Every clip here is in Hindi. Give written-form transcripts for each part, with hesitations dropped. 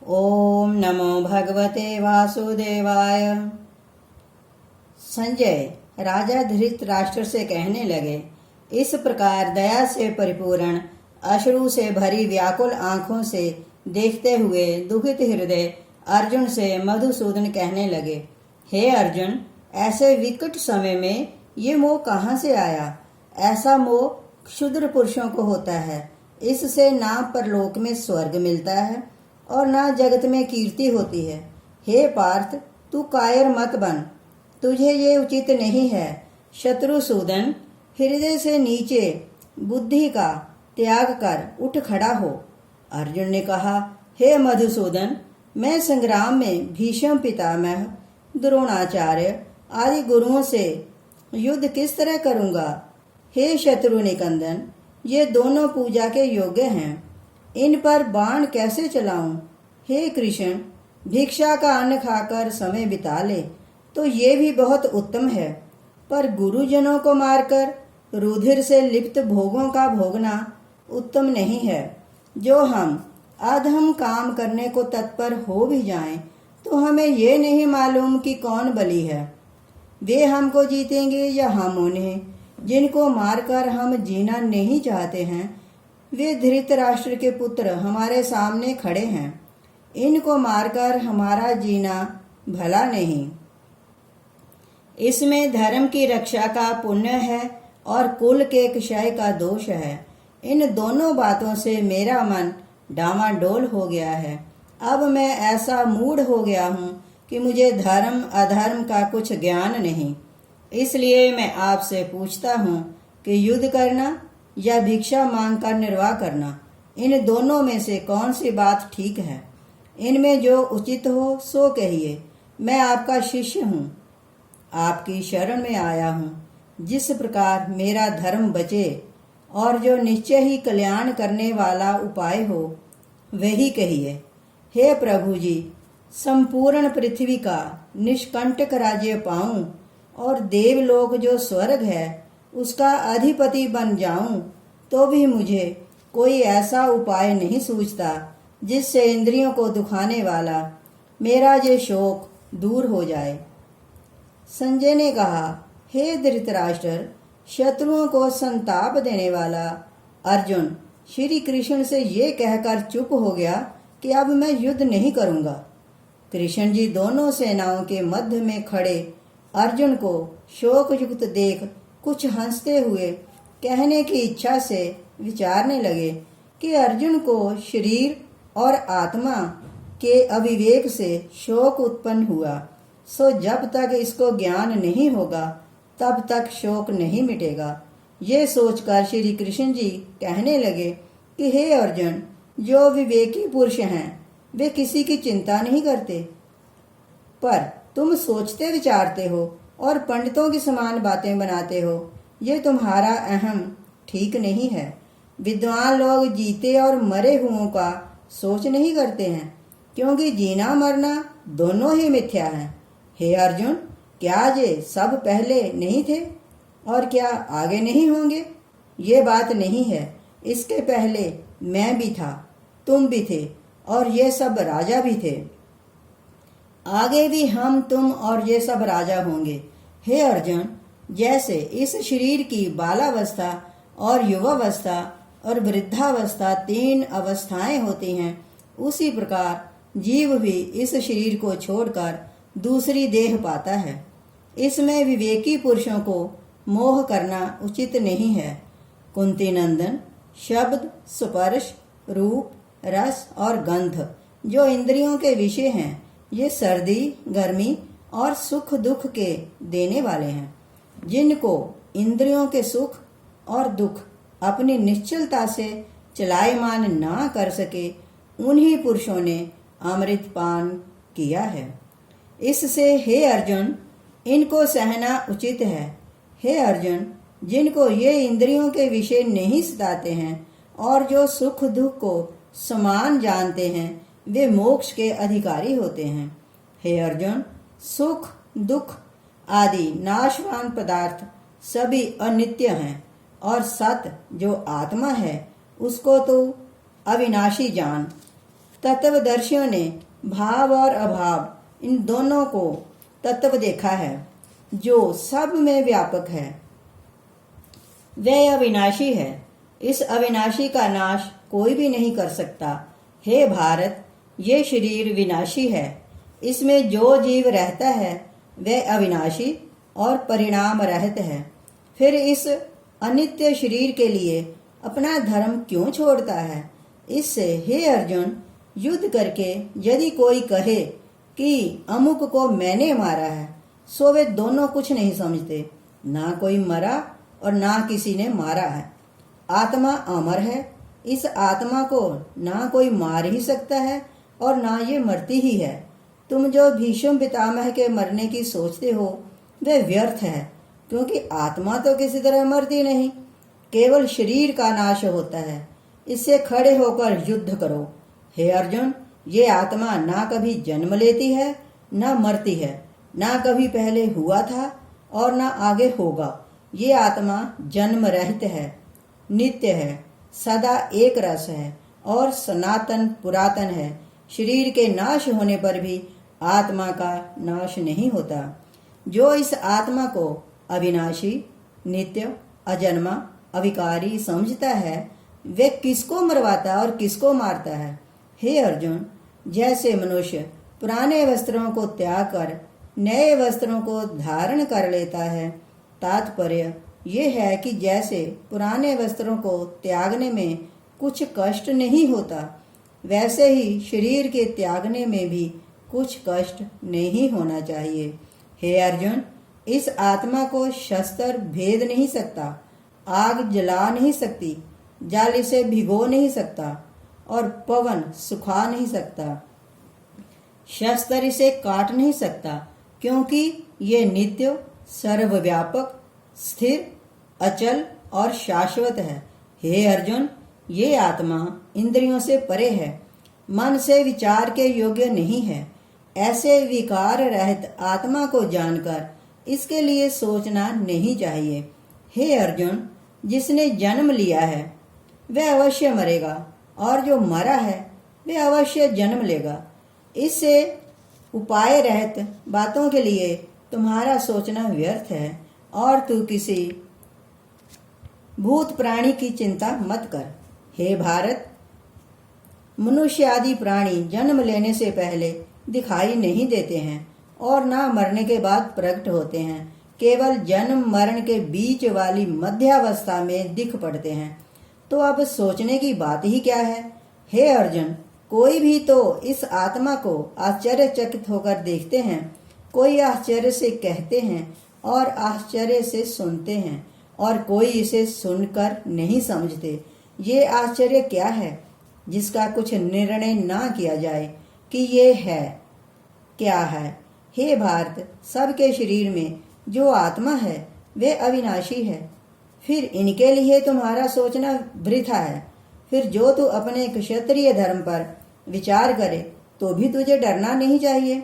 ओम नमो भगवते वासुदेवाय। संजय राजा धृतराष्ट्र से कहने लगे, इस प्रकार दया से परिपूर्ण, अश्रु से भरी व्याकुल आंखों से देखते हुए दुखित हृदय अर्जुन से मधुसूदन कहने लगे, हे अर्जुन, ऐसे विकट समय में ये मोह कहाँ से आया? ऐसा मोह क्षुद्र पुरुषों को होता है। इससे ना परलोक में स्वर्ग मिलता है और ना जगत में कीर्ति होती है। हे पार्थ, तू कायर मत बन, तुझे ये उचित नहीं है। शत्रुसूदन, हृदय से नीचे बुद्धि का त्याग कर उठ खड़ा हो। अर्जुन ने कहा, हे मधुसूदन, मैं संग्राम में भीष्म पितामह, द्रोणाचार्य आदि गुरुओं से युद्ध किस तरह करूंगा? हे शत्रु निकंदन, ये दोनों पूजा के योग्य हैं, इन पर बाण कैसे चलाऊं? हे कृष्ण, भिक्षा का अन्न खाकर समय बिता ले तो ये भी बहुत उत्तम है, पर गुरुजनों को मारकर रुधिर से लिप्त भोगों का भोगना उत्तम नहीं है। जो हम अधम काम करने को तत्पर हो भी जाएं, तो हमें ये नहीं मालूम कि कौन बली है, वे हमको जीतेंगे या हम उन्हें। जिनको मारकर हम जीना नहीं चाहते हैं, वे धृतराष्ट्र के पुत्र हमारे सामने खड़े हैं। इनको मारकर हमारा जीना भला नहीं। इसमें धर्म की रक्षा का पुण्य है और कुल के क्षय का दोष है। इन दोनों बातों से मेरा मन डामाडोल हो गया है। अब मैं ऐसा मूढ़ हो गया हूँ कि मुझे धर्म अधर्म का कुछ ज्ञान नहीं। इसलिए मैं आपसे पूछता हूँ कि युद्ध करना या भिक्षा मांग कर निर्वाह करना, इन दोनों में से कौन सी बात ठीक है? इनमें जो उचित हो सो कहिए। मैं आपका शिष्य हूँ, आपकी शरण में आया हूँ। जिस प्रकार मेरा धर्म बचे और जो निश्चय ही कल्याण करने वाला उपाय हो, वही कहिए। हे प्रभु जी, संपूर्ण पृथ्वी का निष्कंटक राज्य पाऊं और देवलोक जो स्वर्ग है उसका अधिपति बन जाऊं, तो भी मुझे कोई ऐसा उपाय नहीं सूझता जिससे इंद्रियों को दुखाने वाला मेरा ये शोक दूर हो जाए। संजय ने कहा, हे धृतराष्ट्र, शत्रुओं को संताप देने वाला अर्जुन श्री कृष्ण से ये कहकर चुप हो गया कि अब मैं युद्ध नहीं करूंगा। कृष्ण जी दोनों सेनाओं के मध्य में खड़े अर्जुन को शोक युक्त देख कुछ हंसते हुए कहने की इच्छा से विचारने लगे कि अर्जुन को शरीर और आत्मा के अविवेक से शोक उत्पन्न हुआ, सो जब तक इसको ज्ञान नहीं होगा तब तक शोक नहीं मिटेगा। ये सोचकर श्री कृष्ण जी कहने लगे कि हे अर्जुन, जो विवेकी पुरुष हैं वे किसी की चिंता नहीं करते, पर तुम सोचते विचारते हो और पंडितों की समान बातें बनाते हो। ये तुम्हारा अहम ठीक नहीं है। विद्वान लोग जीते और मरे हुओं का सोच नहीं करते हैं, क्योंकि जीना मरना दोनों ही मिथ्या हैं। हे अर्जुन, क्या ये सब पहले नहीं थे और क्या आगे नहीं होंगे? ये बात नहीं है। इसके पहले मैं भी था, तुम भी थे और ये सब राजा भी थे। आगे भी हम, तुम और ये सब राजा होंगे। हे अर्जुन, जैसे इस शरीर की बालावस्था और युवावस्था और वृद्धावस्था 3 अवस्थाएं होती हैं, उसी प्रकार जीव भी इस शरीर को छोड़कर दूसरी देह पाता है। इसमें विवेकी पुरुषों को मोह करना उचित नहीं है। कुंती नंदन, शब्द, स्पर्श, रूप, रस और गंध जो इंद्रियों के विषय हैं, ये सर्दी, गर्मी और सुख दुख के देने वाले हैं। जिनको इंद्रियों के सुख और दुख अपनी निश्चलता से चलायमान ना कर सके, उन्हीं पुरुषों ने अमृत पान किया है। इससे हे अर्जुन, इनको सहना उचित है। हे अर्जुन, जिनको ये इंद्रियों के विषय नहीं सताते हैं और जो सुख दुख को समान जानते हैं, वे मोक्ष के अधिकारी होते हैं। हे अर्जुन, सुख दुख आदि नाशवान पदार्थ सभी अनित्य हैं और सत जो आत्मा है उसको तो अविनाशी जान। तत्वदर्शियों ने भाव और अभाव इन दोनों को तत्व देखा है, जो सब में व्यापक है। वह अविनाशी है। इस अविनाशी का नाश कोई भी नहीं कर सकता। हे भारत, ये शरीर विनाशी है। इसमें जो जीव रहता है वह अविनाशी और परिणाम रहित है। फिर इस अनित्य शरीर के लिए अपना धर्म क्यों छोड़ता है? इससे हे अर्जुन, युद्ध करके यदि कोई कहे कि अमुक को मैंने मारा है, सो वे दोनों कुछ नहीं समझते। ना कोई मरा और ना किसी ने मारा है। आत्मा अमर है। इस आत्मा को ना कोई मार ही सकता है और ना ये मरती ही है। तुम जो भीष्म पितामह के मरने की सोचते हो वह व्यर्थ है, क्योंकि आत्मा तो किसी तरह मरती नहीं, केवल शरीर का नाश होता है। इससे खड़े होकर युद्ध करो। हे अर्जुन, ये आत्मा ना कभी जन्म लेती है ना मरती है, ना कभी पहले हुआ था और ना आगे होगा। ये आत्मा जन्म रहित है, नित्य है, सदा एक रस है और सनातन पुरातन है। शरीर के नाश होने पर भी आत्मा का नाश नहीं होता। जो इस आत्मा को अविनाशी, नित्य, अजन्मा, अविकारी समझता है, वे किसको मरवाता और किसको मारता है? हे अर्जुन, जैसे मनुष्य पुराने वस्त्रों को त्याग कर नए वस्त्रों को धारण कर लेता है, तात्पर्य ये है कि जैसे पुराने वस्त्रों को त्यागने में कुछ कष्ट नहीं होता, वैसे ही शरीर के त्यागने में भी कुछ कष्ट नहीं होना चाहिए। हे अर्जुन, इस आत्मा को शस्त्र भेद नहीं सकता, आग जला नहीं सकती, जल इसे भिगो नहीं सकता और पवन सुखा नहीं सकता। शस्त्र इसे काट नहीं सकता, क्योंकि ये नित्य, सर्वव्यापक, स्थिर, अचल और शाश्वत है। हे अर्जुन, ये आत्मा इंद्रियों से परे है, मन से विचार के योग्य नहीं है। ऐसे विकार रहित आत्मा को जानकर इसके लिए सोचना नहीं चाहिए। हे अर्जुन, जिसने जन्म लिया है वह अवश्य मरेगा और जो मरा है वह अवश्य जन्म लेगा। इससे उपाय रहित बातों के लिए तुम्हारा सोचना व्यर्थ है और तू किसी भूत प्राणी की चिंता मत कर। हे भारत, मनुष्य आदि प्राणी जन्म लेने से पहले दिखाई नहीं देते हैं और ना मरने के बाद प्रकट होते हैं, केवल जन्म मरण के बीच वाली मध्यावस्था में दिख पड़ते हैं। तो अब सोचने की बात ही क्या है? हे अर्जुन, कोई भी तो इस आत्मा को आश्चर्यचकित होकर देखते हैं, कोई आश्चर्य से कहते हैं और आश्चर्य से सुनते हैं, और कोई इसे सुनकर नहीं समझते। ये आश्चर्य क्या है जिसका कुछ निर्णय ना किया जाए कि ये है क्या है? हे भारत, सबके शरीर में जो आत्मा है वे अविनाशी है। फिर इनके लिए तुम्हारा सोचना वृथा है। फिर जो तू अपने क्षत्रिय धर्म पर विचार करे तो भी तुझे डरना नहीं चाहिए,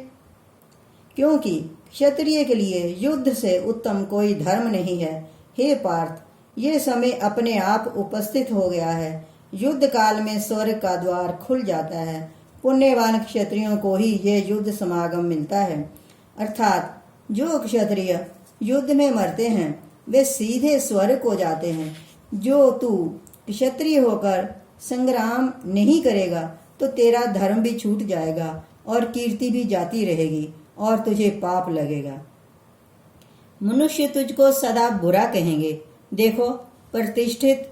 क्योंकि क्षत्रिय के लिए युद्ध से उत्तम कोई धर्म नहीं है। हे पार्थ, ये समय अपने आप उपस्थित हो गया है। युद्ध काल में स्वर्ग का द्वार खुल जाता है। पुण्यवान क्षत्रियों को ही ये युद्ध समागम मिलता है, अर्थात जो क्षत्रिय युद्ध में मरते हैं वे सीधे स्वर्ग को जाते हैं। जो तू क्षत्रिय होकर संग्राम नहीं करेगा तो तेरा धर्म भी छूट जाएगा और कीर्ति भी जाती रहेगी और तुझे पाप लगेगा। मनुष्य तुझको सदा बुरा कहेंगे। देखो, प्रतिष्ठित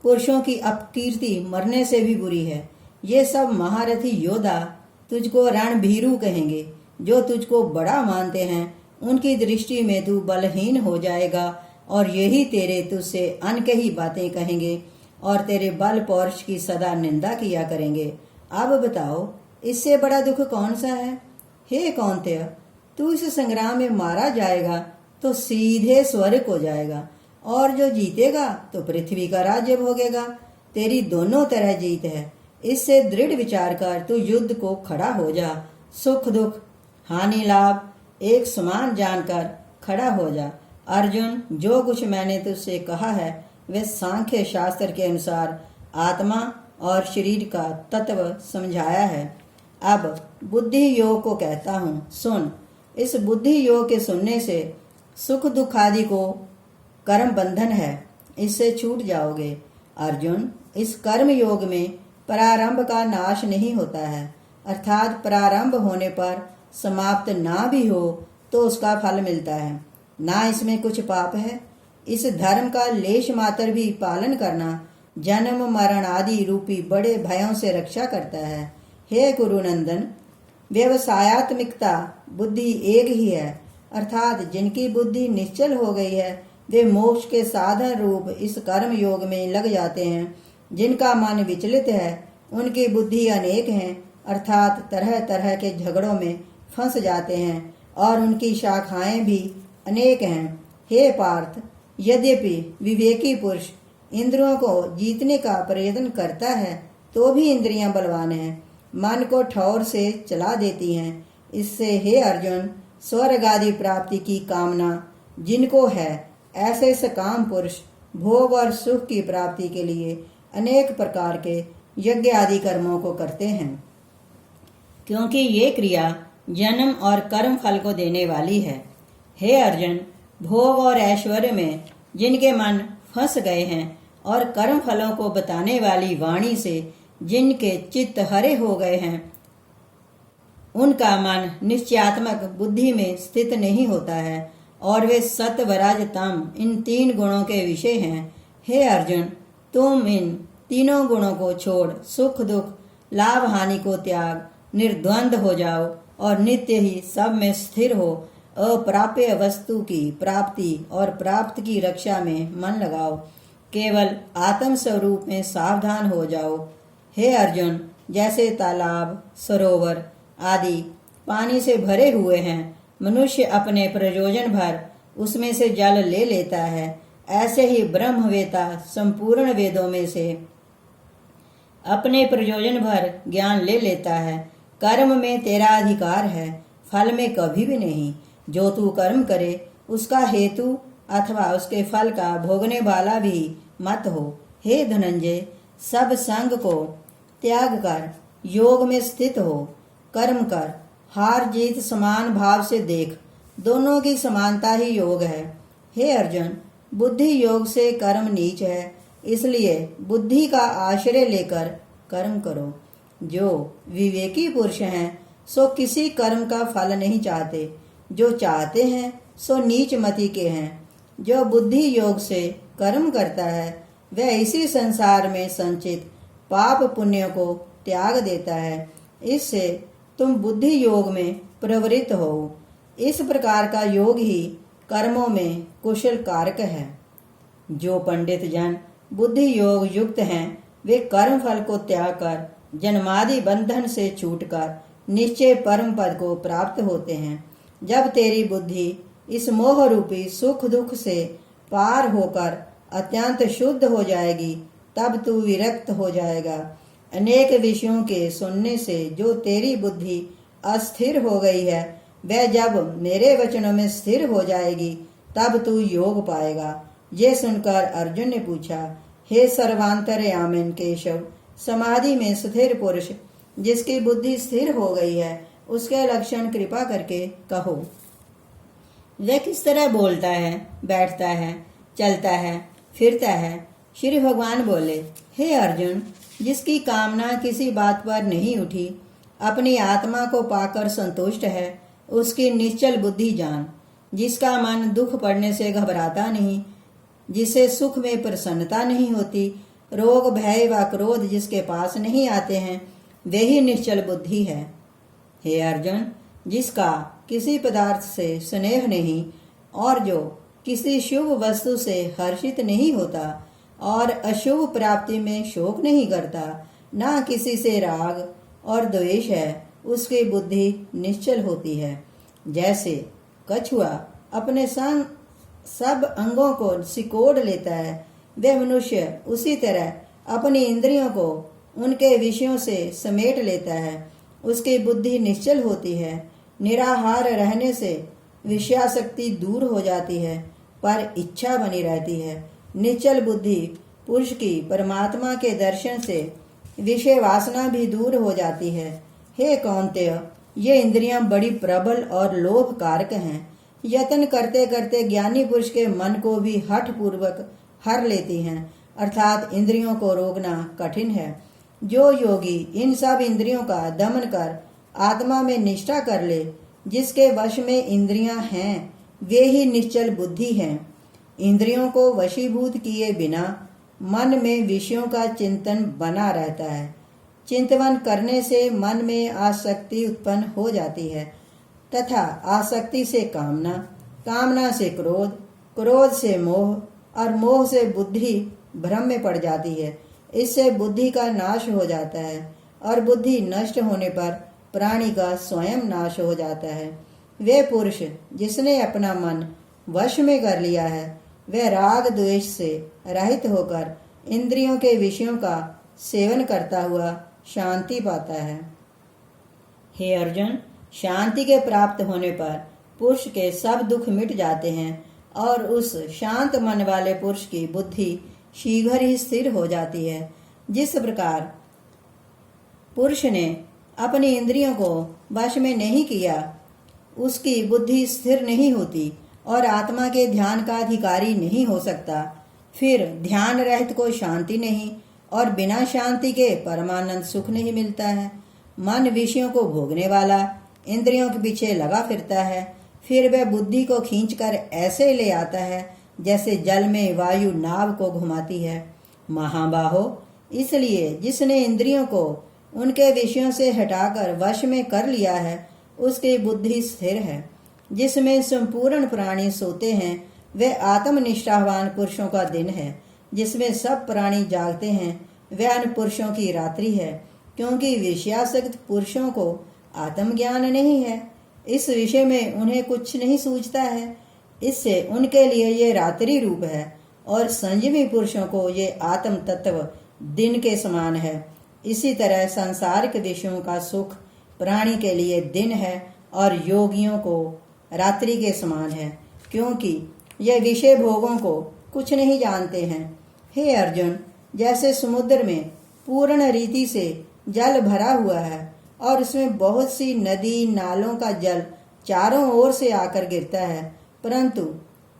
पुरुषों की अपकीर्ति मरने से भी बुरी है। ये सब महारथी योद्धा तुझको रणभीरू कहेंगे। जो तुझको बड़ा मानते हैं उनकी दृष्टि में तू बलहीन हो जाएगा और यही तेरे तुझसे अनकही बातें कहेंगे और तेरे बल पौरुष की सदा निंदा किया करेंगे। अब बताओ, इससे बड़ा दुख कौन सा है? हे कौन्तेय, तू इस संग्राम में मारा जाएगा तो सीधे स्वर्ग को जाएगा और जो जीतेगा तो पृथ्वी का राज्य भोगेगा। तेरी दोनों तरह जीत है। इससे दृढ़ विचार कर तू युद्ध को खड़ा हो जा। सुख दुख, हानि लाभ एक समान जानकर खड़ा हो जा। अर्जुन, जो कुछ मैंने तुझसे कहा है वे सांख्य शास्त्र के अनुसार आत्मा और शरीर का तत्व समझाया है। अब बुद्धि योग को कहता हूँ, सुन। इस बुद्धि योग के सुनने से सुख दुख आदि को कर्म बंधन है, इससे छूट जाओगे। अर्जुन, इस कर्म योग में प्रारंभ का नाश नहीं होता है, अर्थात प्रारंभ होने पर समाप्त ना भी हो तो उसका फल मिलता है, ना इसमें कुछ पाप है। इस धर्म का लेश मात्र भी पालन करना जन्म मरण आदि रूपी बड़े भयों से रक्षा करता है। हे कुरुनंदन, व्यवसायत्मिकता बुद्धि एक ही है, अर्थात जिनकी बुद्धि निश्चल हो गई है वे मोक्ष के साधन रूप इस कर्म योग में लग जाते हैं। जिनका मन विचलित है उनकी बुद्धि अनेक हैं, अर्थात तरह तरह के झगड़ों में फंस जाते हैं और उनकी शाखाएं भी अनेक हैं। हे पार्थ, यद्यपि विवेकी पुरुष इंद्रियों को जीतने का प्रयत्न करता है तो भी इंद्रियां बलवान हैं, मन को ठौर से चला देती हैं। इससे हे अर्जुन, स्वर्ग आदि प्राप्ति की कामना जिनको है ऐसे सकाम पुरुष भोग और सुख की प्राप्ति के लिए अनेक प्रकार के यज्ञ आदि कर्मों को करते हैं, क्योंकि ये क्रिया जन्म और कर्म फल को देने वाली है। हे अर्जुन, भोग और ऐश्वर्य में जिनके मन फंस गए हैं और कर्म फलों को बताने वाली वाणी से जिनके चित्त हरे हो गए हैं, उनका मन निश्चयात्मक बुद्धि में स्थित नहीं होता है और वे सत वरज तम इन 3 गुणों के विषय हैं। हे अर्जुन, तुम इन तीनों गुणों को छोड़ सुख दुख लाभ हानि को त्याग निर्द्वंद हो जाओ और नित्य ही सब में स्थिर हो अप्राप्य वस्तु की प्राप्ति और प्राप्त की रक्षा में मन लगाओ। केवल आत्म स्वरूप में सावधान हो जाओ। हे अर्जुन, जैसे तालाब सरोवर आदि पानी से भरे हुए हैं, मनुष्य अपने प्रयोजन भर उसमें से जल ले लेता है, ऐसे ही ब्रह्मवेता संपूर्ण वेदों में से अपने प्रयोजन भर ज्ञान ले लेता है। कर्म में तेरा अधिकार है, फल में कभी भी नहीं। जो तू कर्म करे उसका हेतु अथवा उसके फल का भोगने वाला भी मत हो। हे धनंजय, सब संग को त्याग कर योग में स्थित हो, कर्म कर, हार जीत समान भाव से देख, दोनों की समानता ही योग है। हे अर्जुन, बुद्धि योग से कर्म नीच है, इसलिए बुद्धि का आश्रय लेकर कर्म करो। जो विवेकी पुरुष हैं सो किसी कर्म का फल नहीं चाहते, जो चाहते हैं सो नीच मति के हैं। जो बुद्धि योग से कर्म करता है वह इसी संसार में संचित पाप पुण्य को त्याग देता है। इससे तुम बुद्धि योग में प्रवृत्त हो। इस प्रकार का योग ही कर्मों में कुशल कारक है। जो पंडित जन बुद्धि योग युक्त हैं वे कर्म फल को त्याग कर जन्मादि बंधन से छूटकर निश्चय परम पद को प्राप्त होते हैं। जब तेरी बुद्धि इस मोह रूपी सुख दुख से पार होकर अत्यंत शुद्ध हो जाएगी तब तू विरक्त हो जाएगा। अनेक विषयों के सुनने से जो तेरी बुद्धि अस्थिर हो गई है वह जब मेरे वचनों में स्थिर हो जाएगी तब तू योग पाएगा। ये सुनकर अर्जुन ने पूछा, हे सर्वांतर्यामिन केशव, समाधि में स्थिर पुरुष जिसकी बुद्धि स्थिर हो गई है उसके लक्षण कृपा करके कहो। वह किस तरह बोलता है, बैठता है, चलता है, फिरता है? श्री भगवान बोले, हे अर्जुन, जिसकी कामना किसी बात पर नहीं उठी, अपनी आत्मा को पाकर संतुष्ट है, उसकी निश्चल बुद्धि जान। जिसका मन दुख पड़ने से घबराता नहीं, जिसे सुख में प्रसन्नता नहीं होती, रोग भय व क्रोध जिसके पास नहीं आते हैं, वही निश्चल बुद्धि है। हे अर्जुन, जिसका किसी पदार्थ से स्नेह नहीं और जो किसी शुभ वस्तु से हर्षित नहीं होता और अशुभ प्राप्ति में शोक नहीं करता, ना किसी से राग और द्वेष है, उसकी बुद्धि निश्चल होती है। जैसे कछुआ अपने संग सब अंगों को सिकोड़ लेता है, वह मनुष्य उसी तरह अपनी इंद्रियों को उनके विषयों से समेट लेता है। उसकी बुद्धि निश्चल होती है। निराहार रहने से विषयासक्ति दूर हो जाती है, पर इच्छा बनी रहती है। निश्चल बुद्धि पुरुष की परमात्मा के दर्शन से विषय वासना भी दूर हो जाती है। हे कौन्तेय, ये इंद्रियां बड़ी प्रबल और लोभ कारक हैं। यत्न करते करते ज्ञानी पुरुष के मन को भी हठ पूर्वक हर लेती हैं, अर्थात इंद्रियों को रोकना कठिन है। जो योगी इन सब इंद्रियों का दमन कर आत्मा में निष्ठा कर ले, जिसके वश में इंद्रियां हैं, वे ही निश्चल बुद्धि हैं। इंद्रियों को वशीभूत किए बिना मन में विषयों का चिंतन बना रहता है। चिंतन करने से मन में आसक्ति उत्पन्न हो जाती है तथा आसक्ति से कामना, कामना से क्रोध, क्रोध से मोह और मोह से बुद्धि भ्रम में पड़ जाती है। इससे बुद्धि का नाश हो जाता है और बुद्धि नष्ट होने पर प्राणी का स्वयं नाश हो जाता है। वे पुरुष जिसने अपना मन वश में कर लिया है, वह राग द्वेष से रहित होकर इंद्रियों के विषयों का सेवन करता हुआ शांति पाता है। हे अर्जुन, शांति के प्राप्त होने पर पुरुष के सब दुख मिट जाते हैं और उस शांत मन वाले पुरुष की बुद्धि शीघ्र ही स्थिर हो जाती है। जिस प्रकार पुरुष ने अपनी इंद्रियों को वश में नहीं किया, उसकी बुद्धि स्थिर नहीं होती और आत्मा के ध्यान का अधिकारी नहीं हो सकता। फिर ध्यान रहित को शांति नहीं और बिना शांति के परमानंद सुख नहीं मिलता है। मन विषयों को भोगने वाला इंद्रियों के पीछे लगा फिरता है। फिर वह बुद्धि को खींचकर ऐसे ले आता है जैसे जल में वायु नाव को घुमाती है। महाबाहो, इसलिए जिसने इंद्रियों को उनके विषयों से हटाकर वश में कर लिया है, उसकी बुद्धि स्थिर है। जिसमें संपूर्ण प्राणी सोते हैं, वह आत्मनिष्ठावान पुरुषों का दिन है। जिसमें सब प्राणी जागते हैं, वह अन्य पुरुषों की रात्रि है, क्योंकि विषयासक्त पुरुषों को आत्मज्ञान नहीं है। इस विषय में उन्हें कुछ नहीं सूझता है। इससे उनके लिए ये रात्रि रूप है और संयमी पुरुषों को ये आत्म तत्व दिन के समान है। इसी तरह सांसारिक विषयों का सुख प्राणी के लिए दिन है और योगियों को रात्रि के समान है, क्योंकि ये विषय भोगों को कुछ नहीं जानते हैं। हे अर्जुन, जैसे समुद्र में पूर्ण रीति से जल भरा हुआ है और उसमें बहुत सी नदी नालों का जल चारों ओर से आकर गिरता है, परंतु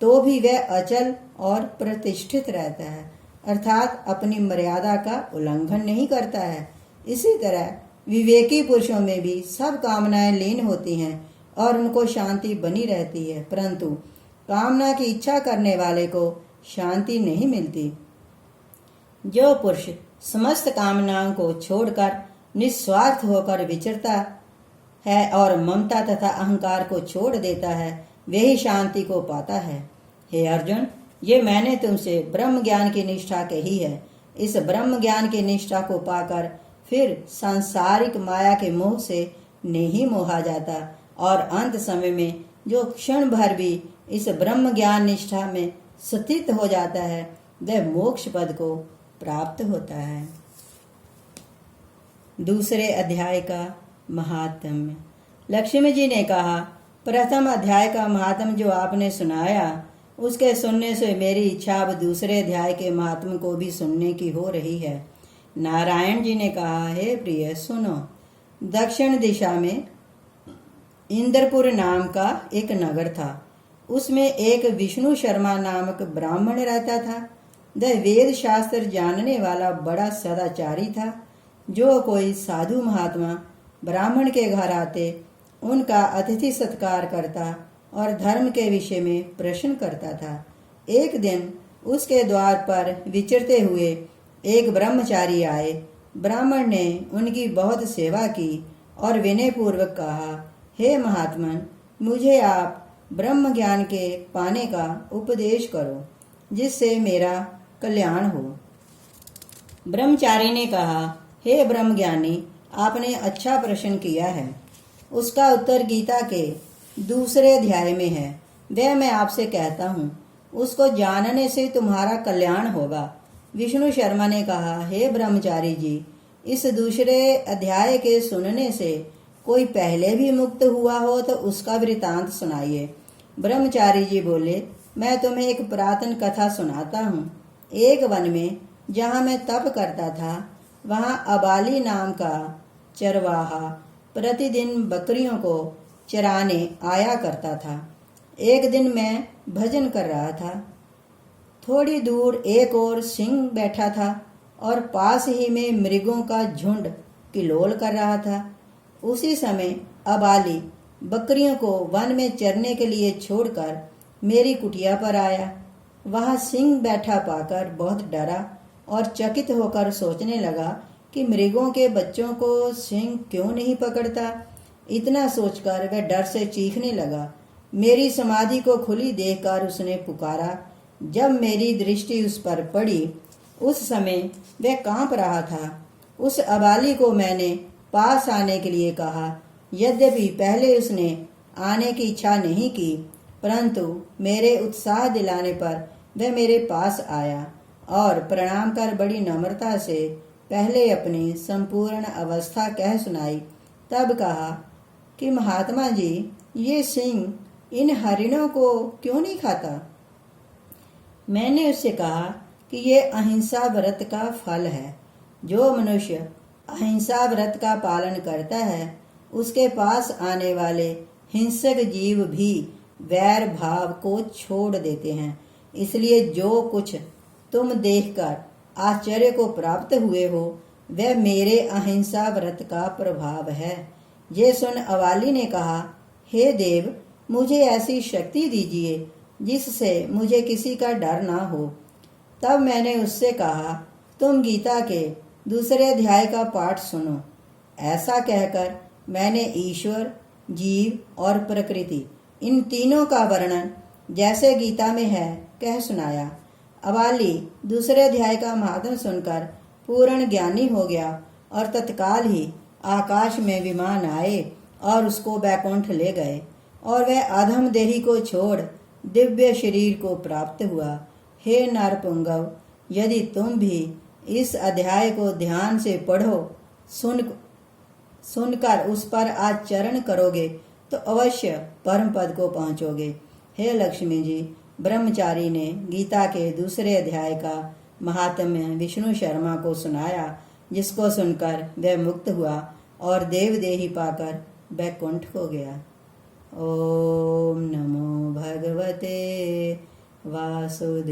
तो भी वह अचल और प्रतिष्ठित रहता है, अर्थात अपनी मर्यादा का उल्लंघन नहीं करता है। इसी तरह विवेकी पुरुषों में भी सब कामनाएं लीन होती हैं और उनको शांति बनी रहती है, परंतु कामना की इच्छा करने वाले को शांति नहीं मिलती। जो पुरुष समस्त कामनाओं को छोड़कर निस्वार्थ होकर विचरता है और ममता तथा अहंकार को छोड़ देता है, वही शांति को पाता है। हे अर्जुन, ये मैंने तुमसे ब्रह्म ज्ञान की निष्ठा कही है। इस ब्रह्म ज्ञान की निष्ठा को पाकर फिर सांसारिक माया के मोह से नहीं मोहा जाता और अंत समय में जो क्षण भर भी इस ब्रह्म ज्ञान निष्ठा में स्थित हो जाता है, वह मोक्ष पद को प्राप्त होता है। दूसरे अध्याय का महात्म्य। लक्ष्मी जी ने कहा, प्रथम अध्याय का महात्म्य जो आपने सुनाया, उसके सुनने से मेरी इच्छा अब दूसरे अध्याय के महात्म्य को भी सुनने की हो रही है। नारायण जी ने कहा, हे प्रिय सुनो। दक्षिण दिशा में इंद्रपुर नाम का एक नगर था। उसमें एक विष्णु शर्मा नामक ब्राह्मण रहता था। वह वेद शास्त्र जानने वाला बड़ा सदाचारी था। जो कोई साधु महात्मा ब्राह्मण के घर आते, उनका अतिथि सत्कार करता और धर्म के विषय में प्रश्न करता था। एक दिन उसके द्वार पर विचरते हुए एक ब्रह्मचारी आए। ब्राह्मण ने उनकी बहुत सेवा की और विनय पूर्वक कहा, हे महात्मन, मुझे आप ब्रह्म ज्ञान के पाने का उपदेश करो, जिससे मेरा कल्याण हो। ब्रह्मचारी ने कहा, हे ब्रह्मज्ञानी, आपने अच्छा प्रश्न किया है। उसका उत्तर गीता के दूसरे अध्याय में है। वह मैं आपसे कहता हूँ, उसको जानने से तुम्हारा कल्याण होगा। विष्णु शर्मा ने कहा, हे ब्रह्मचारी जी, इस दूसरे अध्याय के सुनने से कोई पहले भी मुक्त हुआ हो तो उसका वृतांत सुनाइए। ब्रह्मचारी जी बोले, मैं तुम्हें एक पुरातन कथा सुनाता हूँ। एक वन में जहाँ मैं तप करता था, वहाँ अबाली नाम का चरवाहा प्रतिदिन बकरियों को चराने आया करता था। एक दिन मैं भजन कर रहा था। थोड़ी दूर एक और सिंह बैठा था और पास ही में मृगों का झुंड किलोल कर रहा था। उसी समय अबाली बकरियों को वन में चरने के लिए छोड़कर मेरी कुटिया पर आया। वहां सिंह बैठा पाकर बहुत डरा और चकित होकर सोचने लगा कि मृगों के बच्चों को सिंह क्यों नहीं पकड़ता। इतना सोचकर वह डर से चीखने लगा। मेरी समाधि को खुली देखकर उसने पुकारा। जब मेरी दृष्टि उस पर पड़ी उस समय वह कांप रहा था। उस अबाली को मैंने पास आने के लिए कहा। यद्यपि पहले उसने आने की इच्छा नहीं की, परंतु मेरे उत्साह दिलाने पर वह मेरे पास आया और प्रणाम कर बड़ी नम्रता से पहले अपनी संपूर्ण अवस्था कह सुनाई। तब कहा कि महात्मा जी, ये सिंह इन हरिणों को क्यों नहीं खाता? मैंने उससे कहा कि ये अहिंसा व्रत का फल है। जो मनुष्य अहिंसा व्रत का पालन करता है उसके पास आने वाले हिंसक जीव भी वैर भाव को छोड़ देते हैं। इसलिए जो कुछ तुम देखकर आश्चर्य को प्राप्त हुए हो वह मेरे अहिंसा व्रत का प्रभाव है। ये सुन अवाली ने कहा, हे देव, मुझे ऐसी शक्ति दीजिए जिससे मुझे किसी का डर ना हो। तब मैंने उससे कहा, तुम गीता के दूसरे अध्याय का पाठ सुनो। ऐसा कहकर मैंने ईश्वर, जीव और प्रकृति इन तीनों का वर्णन जैसे गीता में है कह सुनाया। अवाली दूसरे अध्याय का महात्म सुनकर पूर्ण ज्ञानी हो गया और तत्काल ही आकाश में विमान आए और उसको बैकुंठ ले गए और वह अधम देही को छोड़ दिव्य शरीर को प्राप्त हुआ। हे नरपुंगव, यदि तुम भी इस अध्याय को ध्यान से पढ़ो, सुनकर उस पर आचरण करोगे तो अवश्य परम पद को पहुंचोगे। हे लक्ष्मी जी, ब्रह्मचारी ने गीता के दूसरे अध्याय का महात्म्य विष्णु शर्मा को सुनाया, जिसको सुनकर वह मुक्त हुआ और देवदेही पाकर बैकुंठ हो गया। ओम नमो भगवते वासुदेवाय।